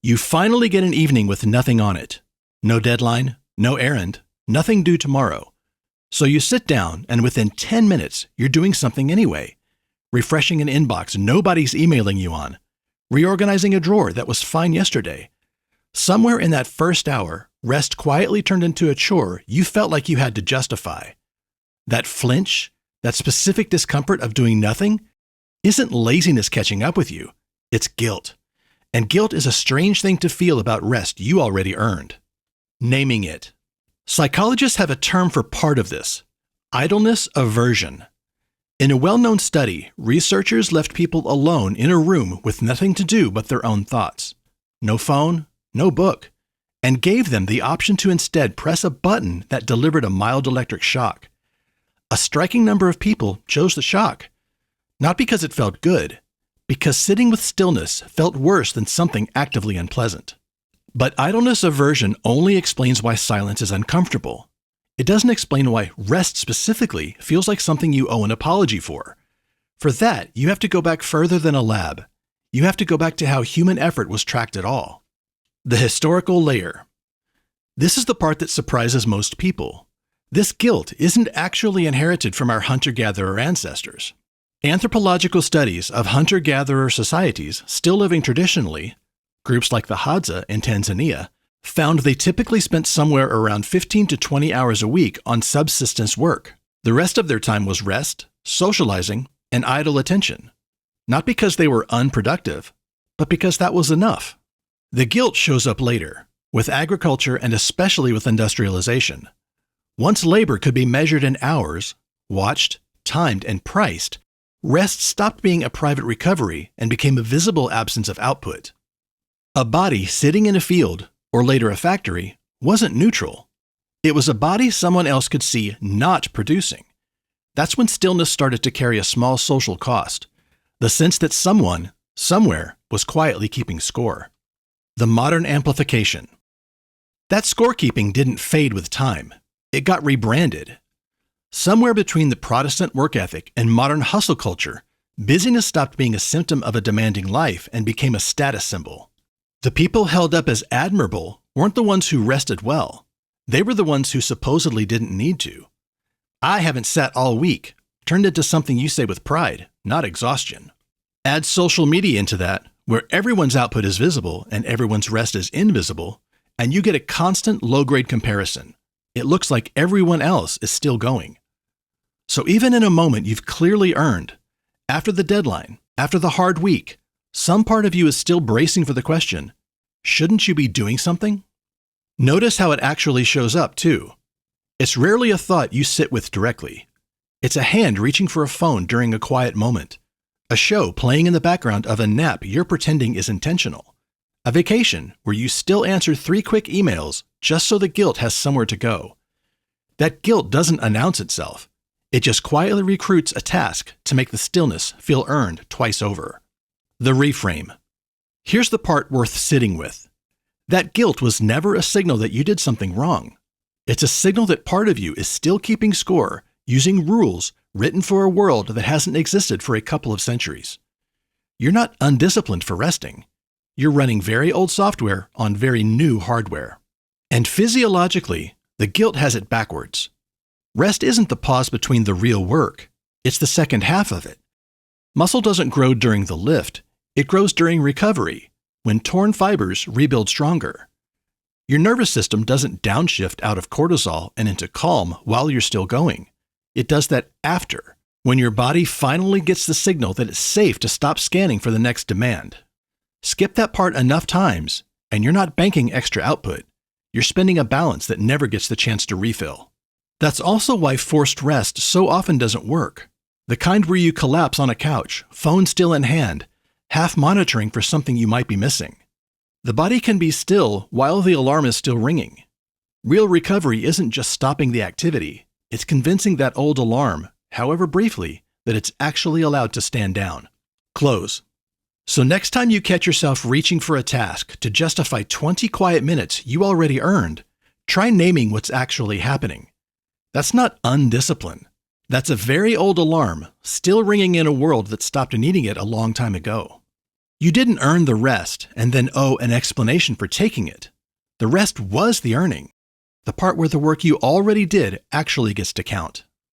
You finally get an evening with nothing on it. No deadline, no errand, nothing due tomorrow. So you sit down and within 10 minutes, you're doing something anyway. Refreshing an inbox nobody's emailing you on. Reorganizing a drawer that was fine yesterday. Somewhere in that first hour, rest quietly turned into a chore you felt like you had to justify. That flinch, that specific discomfort of doing nothing, isn't laziness catching up with you. It's guilt. And guilt is a strange thing to feel about rest you already earned. Naming it. Psychologists have a term for part of this: idleness aversion. In a well-known study, researchers left people alone in a room with nothing to do but their own thoughts. No phone, no book, and gave them the option to instead press a button that delivered a mild electric shock. A striking number of people chose the shock, not because it felt good, because sitting with stillness felt worse than something actively unpleasant. But idleness aversion only explains why silence is uncomfortable. It doesn't explain why rest specifically feels like something you owe an apology for. For that, you have to go back further than a lab. You have to go back to how human effort was tracked at all. The historical layer. This is the part that surprises most people. This guilt isn't actually inherited from our hunter-gatherer ancestors. Anthropological studies of hunter-gatherer societies still living traditionally, groups like the Hadza in Tanzania, found they typically spent somewhere around 15 to 20 hours a week on subsistence work. The rest of their time was rest, socializing, and idle attention. Not because they were unproductive, but because that was enough. The guilt shows up later, with agriculture and especially with industrialization. Once labor could be measured in hours, watched, timed, and priced, rest stopped being a private recovery and became a visible absence of output. A body sitting in a field, or later a factory, wasn't neutral. It was a body someone else could see not producing. That's when stillness started to carry a small social cost, the sense that someone, somewhere, was quietly keeping score. The modern amplification. That scorekeeping didn't fade with time. It got rebranded. Somewhere between the Protestant work ethic and modern hustle culture, busyness stopped being a symptom of a demanding life and became a status symbol. The people held up as admirable weren't the ones who rested well. They were the ones who supposedly didn't need to. "I haven't sat all week" turned into something you say with pride, not exhaustion. Add social media into that, where everyone's output is visible and everyone's rest is invisible, and you get a constant low-grade comparison. It looks like everyone else is still going. So even in a moment you've clearly earned, after the deadline, after the hard week, some part of you is still bracing for the question, shouldn't you be doing something? Notice how it actually shows up, too. It's rarely a thought you sit with directly. It's a hand reaching for a phone during a quiet moment, a show playing in the background of a nap you're pretending is intentional, a vacation where you still answer 3 quick emails just so the guilt has somewhere to go. That guilt doesn't announce itself. It just quietly recruits a task to make the stillness feel earned twice over. The reframe. Here's the part worth sitting with. That guilt was never a signal that you did something wrong. It's a signal that part of you is still keeping score, using rules written for a world that hasn't existed for a couple of centuries. You're not undisciplined for resting. You're running very old software on very new hardware. And physiologically, the guilt has it backwards. Rest isn't the pause between the real work. It's the second half of it. Muscle doesn't grow during the lift. It grows during recovery, when torn fibers rebuild stronger. Your nervous system doesn't downshift out of cortisol and into calm while you're still going. It does that after, when your body finally gets the signal that it's safe to stop scanning for the next demand. Skip that part enough times, and you're not banking extra output. You're spending a balance that never gets the chance to refill. That's also why forced rest so often doesn't work. The kind where you collapse on a couch, phone still in hand, half monitoring for something you might be missing. The body can be still while the alarm is still ringing. Real recovery isn't just stopping the activity, it's convincing that old alarm, however briefly, that it's actually allowed to stand down. Close. So next time you catch yourself reaching for a task to justify 20 quiet minutes you already earned, try naming what's actually happening. That's not undiscipline. That's a very old alarm, still ringing in a world that stopped needing it a long time ago. You didn't earn the rest and then owe an explanation for taking it. The rest was the earning. The part where the work you already did actually gets to count.